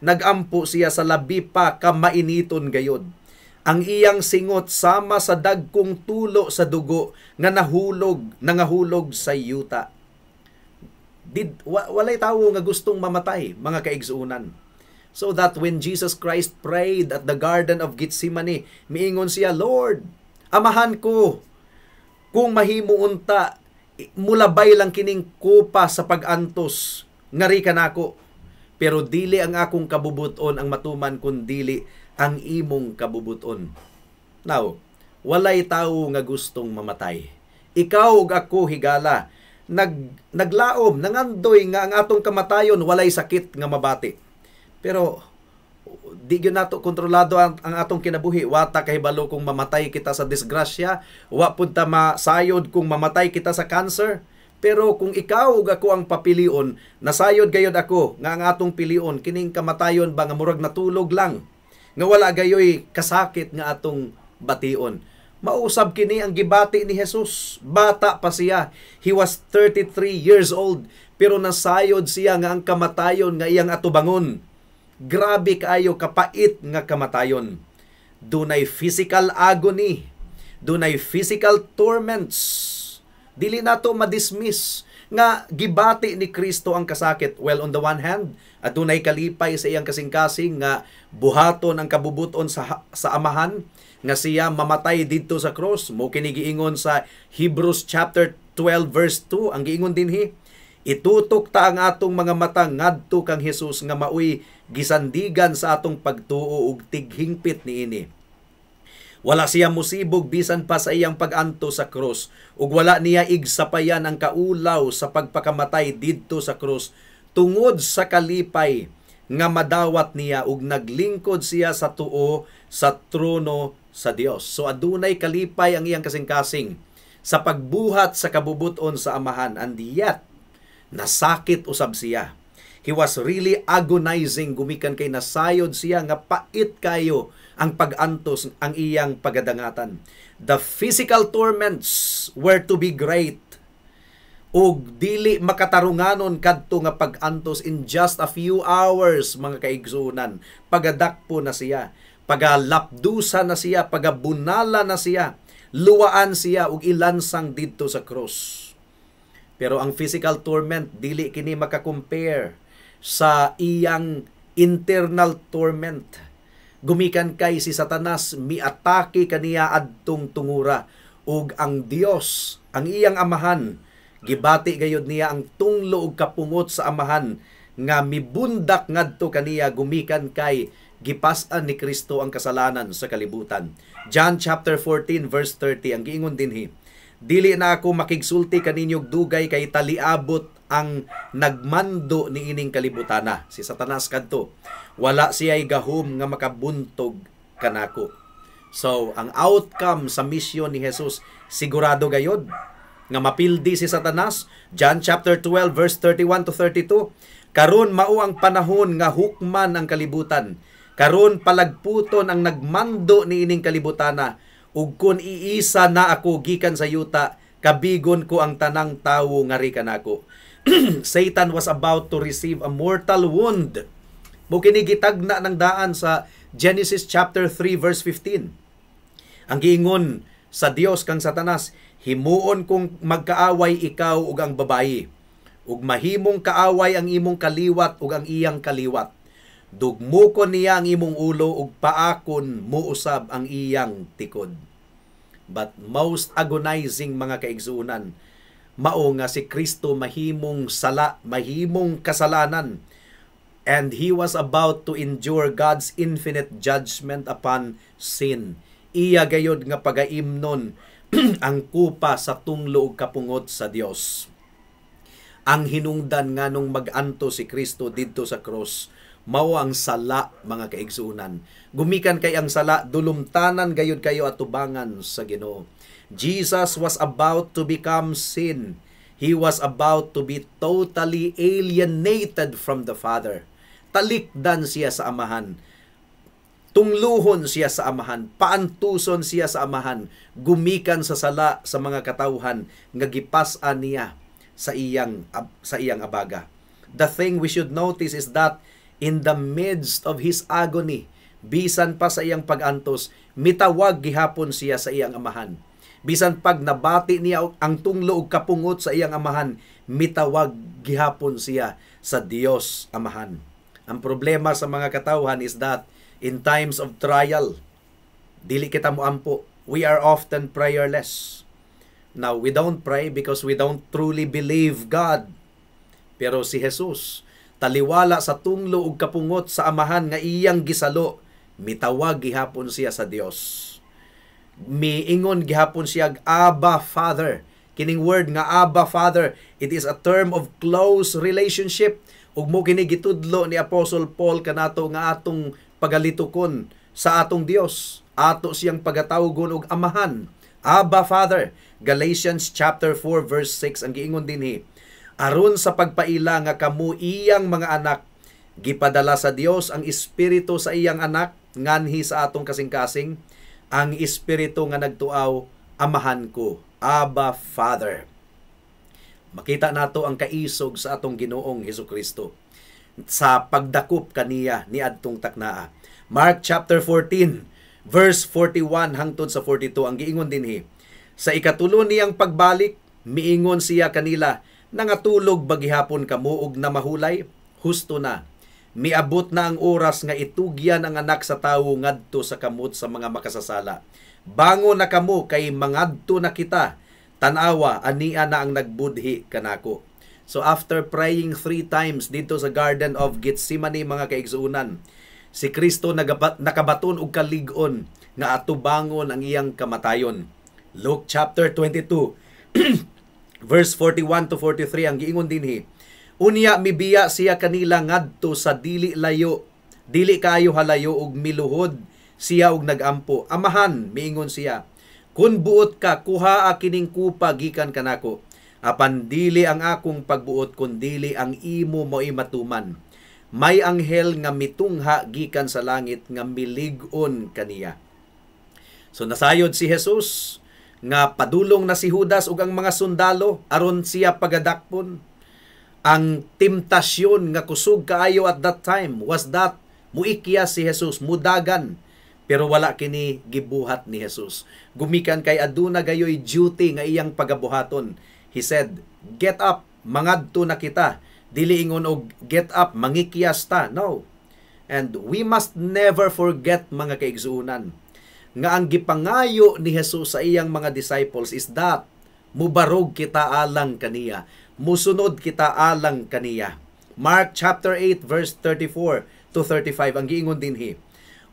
nagampo siya sa labi pa ka mainiton gayod. Ang iyang singot sama sa dagkong tulo sa dugo nga nangahulog sa yuta. Walay tawo nga gustong mamatay mga kaigsuunan. So that when Jesus Christ prayed at the Garden of Gethsemane, miingon siya, Lord, amahan ko, kung mahimo unta, mulabay lang kining kupa sa pag-antos, ngari ka nako. Pero dili ang akong kabubuton ang matuman, kundili ang imong kabubuton. Now, walay tawo nga gustong mamatay. Ikaw ug ako higala, naglaom, nangandoy nga ang atong kamatayon, walay sakit nga mabati. Pero di gyud nato kontrolado ang atong kinabuhi. Wata kahibalo kung mamatay kita sa disgrasya, wa pud ta masayod kung mamatay kita sa cancer. Pero kung ikaw ug ako ang papilion, nasayod gayud ako nga ang atong pilion kining kamatayon ba nga murag natulog lang, nga wala gayoy kasakit nga atong bation. Mausab kini ang gibati ni Jesus. Bata pa siya. He was 33 years old, pero nasayod siya nga ang kamatayon nga iyang atubangon. Grabe kaayo kapait nga kamatayon. Dunay physical agony, dunay physical torments. Dili nato madismiss nga gibati ni Kristo ang kasakit. Well, on the one hand, adunay kalipay sa iyang kasing-kasing nga buhaton ang kabubuton sa amahan, nga siya mamatay didto sa cross. Mo kini giingon sa Hebrews chapter 12 verse 2, ang giingon dinhi, itutok ta ang atong mga mata ngadto kang Hesus nga maoy gisandigan sa atong pagtuo ug tighingpit niini. Wala siya musibog bisan pa sa iyang pag-anto sa krus, ug wala niya igsapayan ang kaulaw sa pagpakamatay didto sa krus tungod sa kalipay nga madawat niya ug naglingkod siya sa tuo sa trono sa Dios. So adunay kalipay ang iyang kasing-kasing sa pagbuhat sa kabubuton sa amahan, and yet nasakit usab siya. He was really agonizing, gumikan kay nasayod siya nga pait kayo ang pag-antos ang iyang pagadangatan. The physical torments were to be great, ug dili makatarunganon kadto nga pag-antos in just a few hours, mga kaigsunan. Pagadakpo na siya, pagalapdusa na siya, pagabunala na siya, luwaan siya ug ilansang didto sa cross. Pero ang physical torment dili kini makakompare sa iyang internal torment. Gumikan kay si Satanas, miatake kaniya adtong tungura, ug ang Dios, ang iyang amahan, gibati gayud niya ang tunglo ug kapungot sa amahan nga mibundak ngadto kaniya gumikan kay gipas-an ni Kristo ang kasalanan sa kalibutan. John chapter 14 verse 30, ang giingon dinhi, dili na ako makigsulti kaninyog dugay kay taliabot ang nagmando ni ining kalibutana. Si Satanas kadto, wala siya'y gahom nga makabuntog kanako. So, ang outcome sa misyon ni Jesus, sigurado gayod nga mapildi si Satanas. John chapter 12 verse 31 to 32, karon mao ang panahon nga hukman ang kalibutan. Karon palagputon ang nagmando ni ining kalibutana, ug kun iisa na ako gikan sa yuta, kabigon ko ang tanang tawo ngari kanako. Satan was about to receive a mortal wound. Mukini gitagna ng daan sa Genesis chapter 3 verse 15. Ang giingon sa Dios kang Satanas, himuon kong magkaaway ikaw ug ang babayi, ug mahimong kaaway ang imong kaliwat ug ang iyang kaliwat. Dugmukon niya ang imong ulo ug paakon muusab ang iyang tikod. But most agonizing, mga kaigsuunan, mao nga si Kristo mahimong sala, mahimong kasalanan, and He was about to endure God's infinite judgment upon sin. Iya gayod nga pagaimnon ang kupa sa tunglo ug kapungot sa Dios. Ang hinungdan nga nung mag-anto si Kristo didto sa cross, mao ang sala, mga kaigsuunan. Gumikan kay ang sala, dulumtanan gayud kayo at tubangan sa Ginoo. Jesus was about to become sin. He was about to be totally alienated from the Father. Talikdan siya sa amahan. Tungluhon siya sa amahan. Paantuson siya sa amahan. Gumikan sa sala sa mga katawhan nga gipas-an niya sa iyang abaga. The thing we should notice is that in the midst of His agony, bisan pa sa iyang pag-antos, mitawag gihapon siya sa iyang amahan. Bisan pag nabati niya ang tunglo ug kapungot sa iyang amahan, mitawag gihapon siya sa Dios Amahan. Ang problema sa mga katawhan is that in times of trial, dili kita moampo. We are often prayerless. Now, we don't pray because we don't truly believe God. Pero si Jesus, taliwala sa tunglo ug kapungot sa amahan nga iyang gisalo, mitawag gihapon siya sa Dios. Miingon gihapon siya, Abba Father. Kining word nga Abba Father, it is a term of close relationship. Ug mo kini gitudlo ni Apostle Paul kanato nga atong pagalitukon sa atong Dios. Ato siyang pagatawgon og amahan. Abba Father. Galatians chapter 4 verse 6 ang giingon dinhi, aron sa pagpaila nga kamo iyang mga anak, gipadala sa Dios ang espiritu sa iyang anak nganhi sa atong kasing-kasing, ang espiritu nga nagtuaw, amahan ko, Abba Father. Makita nato ang kaisog sa atong Ginoong Hesukristo sa pagdakop kaniya ni adtong taknaa. Mark chapter 14 verse 41 hangtod sa 42 ang giingon dinhi, sa ikatulo niyang pagbalik, miingon siya kanila, Nangatulog bagihapon kamo og namahulay, husto na. Miabot na ang oras nga itugyan ang anak sa tawo ngadto sa kamot sa mga makasasala. Bango na kamo kay mangadto na kita. Tanawa, ania na ang nagbudhi kanako. So after praying 3 times dito sa Garden of Gethsemane, mga kaigsuunan, si Kristo nakabaton og kalig-on nga atubangon ang iyang kamatayon. Luke chapter 22 verse 41 to 43 ang giingon dinhi. Unya mibiya siya kanila ngadto sa dili kayo halayo og miluhod siya og nagampo. Amahan, miingon siya, kun buot ka, kuhaa kining kupa gikan kanako. Apan dili ang akong pagbuot, kun dili ang imo mo'y matuman. May anghel nga mitungha gikan sa langit nga milig-on kaniya. So nasayod si Jesus nga padulong na si Judas ug ang mga sundalo aron siya pagadakpon. Ang temptasyon nga kusog kaayo at that time was that muikya si Jesus, mudagan, pero wala kini gibuhat ni Jesus. Gumikan kay aduna gayoy duty nga iyang pagabuhaton. He said, "Get up, mangadto na kita." Dili ingon og get up, mangikyas ta. No. And we must never forget, mga kaigsuunan, nga ang gipangayo ni Jesus sa iyang mga disciples is that mubarog kita alang kaniya, musunod kita alang kaniya. Mark chapter 8 verse 34 to 35 ang giingon dinhi.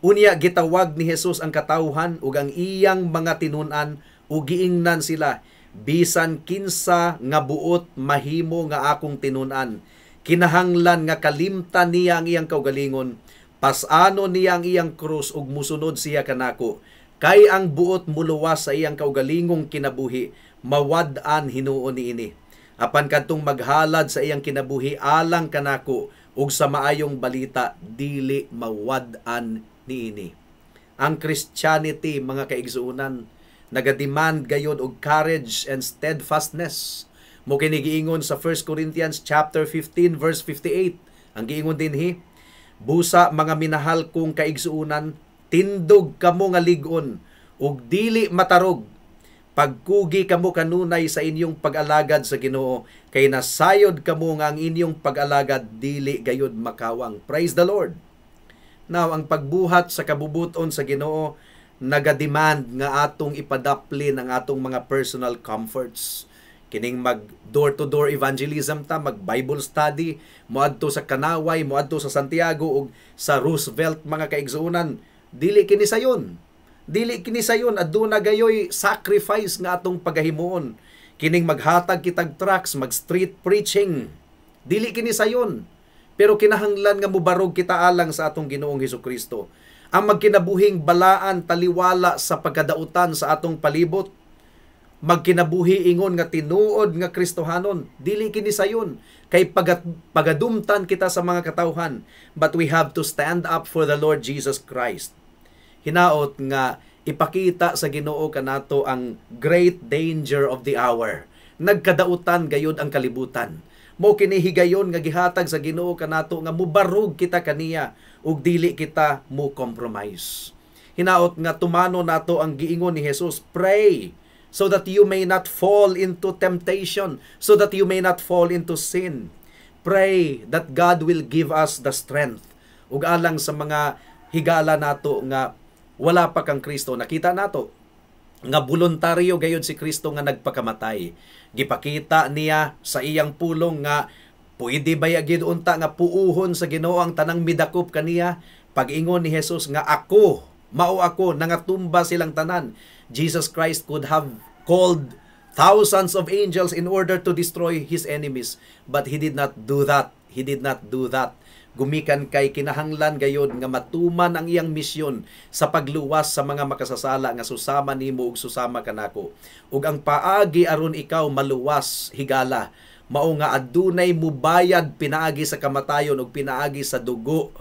Unya gitawag ni Jesus ang katawhan ug ang iyang mga tinun-an ug giingnan sila, bisan kinsa nga buot mahimo nga akong tinun-an. Kinahanglan nga kalimtan niya ang iyang kaugalingon, pasano niya ang iyang krus ug musunod siya kanako. Kay ang buot muluwas sa iyang kaugalingong kinabuhi, mawad-an hinuon niini. Apan kadtong maghalad sa iyang kinabuhi alang kanako ug sa maayong balita, dili mawad-an niini. Ang Christianity, mga kaigsuunan, nagademand gayud og courage and steadfastness. Mo kini giingon sa 1 Corinthians chapter 15 verse 58. Ang giingon dinhi, busa mga minahal kong kaigsuunan, tindog kamo nga lig-on ug dili matarog. Pagkugi kamo kanunay sa inyong pag-alagad sa Ginoo, kay nasayod kamo nga ang inyong pag-alagad dili gayud makawang. Praise the Lord. Now, ang pagbuhat sa kabubuton sa Ginoo nagademand nga atong ipadaplin ang atong mga personal comforts. Kining mag door-to-door evangelism ta, mag Bible study, moadto sa Kanaway, moadto sa Santiago ug sa Roosevelt, mga kaigsuunan, dili kini sayon. Dili kini sayon, aduna gayoy sacrifice nga atong pagahimuon. Kining maghatag kitag tracts, mag street preaching, dili kini sayon. Pero kinahanglan nga mubarog kita alang sa atong Ginoong Hesukristo. Ang magkinabuhing balaan taliwala sa pagkadautan sa atong palibot, magkinabuhi ingon nga tinuod nga Kristohanon, dili kini sayon. Kay pagadumtan kita sa mga katawhan, but we have to stand up for the Lord Jesus Christ. Hinaot nga ipakita sa Ginoo kanato ang great danger of the hour. Nagkadautan gayud ang kalibutan. Mo kini higayon nga gihatag sa Ginoo kanato nga mubarog kita kaniya ug dili kita mo compromise. Hinaot nga tumano nato ang giingon ni Jesus, pray so that you may not fall into temptation, so that you may not fall into sin. Pray that God will give us the strength. Ug alang sa mga higala nato nga wala pa kang Kristo, nakita nato nga voluntaryo gayud si Kristo nga nagpakamatay. Gipakita niya sa iyang pulong nga pwede ba gyud unta nga puuhon sa Ginoo ang tanang midakop kaniya. Pag-ingon ni Jesus nga ako, mao ako, nangatumba silang tanan. Jesus Christ could have called thousands of angels in order to destroy his enemies, but he did not do that. He did not do that. Gumikan kay kinahanglan gayod nga matuman ang iyang misyon sa pagluwas sa mga makasasala nga susama nimo ug susama kanako. Ug ang paagi aron ikaw maluwas higala, mao nga adunay mubayad pinaagi sa kamatayon ug pinaagi sa dugo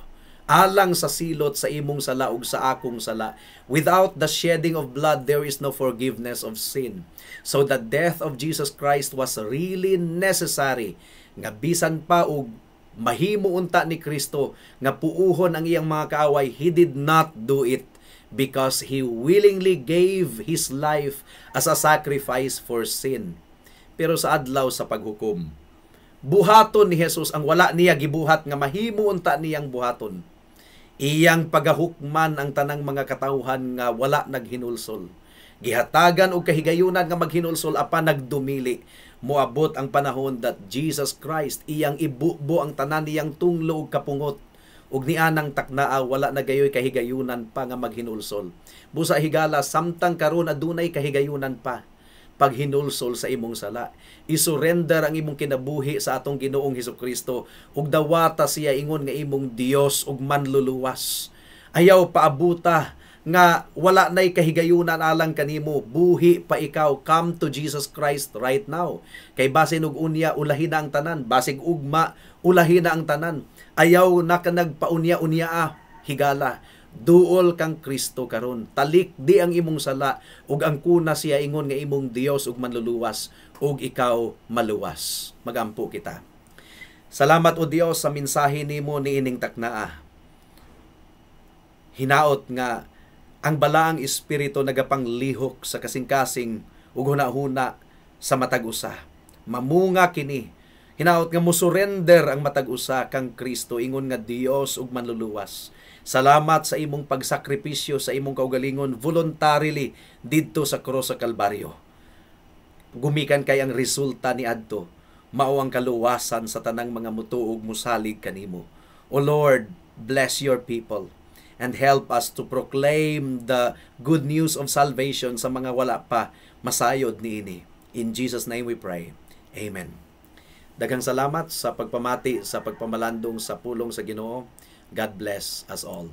alang sa silot sa imong sala ug sa akong sala. Without the shedding of blood, there is no forgiveness of sin. So the death of Jesus Christ was really necessary nga bisan pa og mahimo unta ni Kristo nga puuhon ang iyang mga kaaway, he did not do it because he willingly gave his life as a sacrifice for sin. Pero sa adlaw sa paghukom, buhaton ni Jesus ang wala niya gibuhat nga mahimo unta niyang buhaton. Iyang pagahukman ang tanang mga katawhan nga wala naghinulsol. Gihatagan og kahigayunan nga maghinulsol apan nagdumili. Moabot ang panahon that Jesus Christ iyang ibubo ang tanan niyang tunglo ug kapungot. Ug nianang taknaa wala na gayoy kahigayunan pa nga maghinulsol. Busa higala samtang karon adunay kahigayunan pa paghinulsol sa imong sala. Isurrender ang imong kinabuhi sa atong Ginoong Hesukristo ug dawata siya ingon nga imong Dios ug manluluwas. Ayaw paabuta nga wala nay kahigayunan alang kanimo, buhi pa ikaw. Come to Jesus Christ right now. Kay basin og unya ulahin na ang tanan, basig ugma ulahin na ang tanan. Ayaw na ka nagpaunya-unya higala. Duol kang Kristo karon. Talik di ang imong sala ug ang kuna siya ingon nga imong Dios ug manluluwas ug ikaw maluwas. Magampo kita. Salamat o Dios sa mensahe nimo niining taknaa. Hinaot nga ang balaang espiritu nagapanglihok sa kasing-kasing ug hunahuna sa matag usa. Mamunga kini. Hinaot nga mosurrender ang matag usa kang Kristo ingon nga Dios ug manluluwas. Salamat sa imong pagsakripisyo sa imong kaugalingon voluntarily didto sa krus sa Kalbaryo. Gumikan kay ang resulta ni adto mao ang kaluwasan sa tanang mga mutuog musalig kanimo. O Lord, bless your people and help us to proclaim the good news of salvation sa mga wala pa masayod niini. In Jesus' name we pray. Amen. Daghang salamat sa pagpamati, sa pagpamalandong sa pulong sa Ginoo. God bless us all.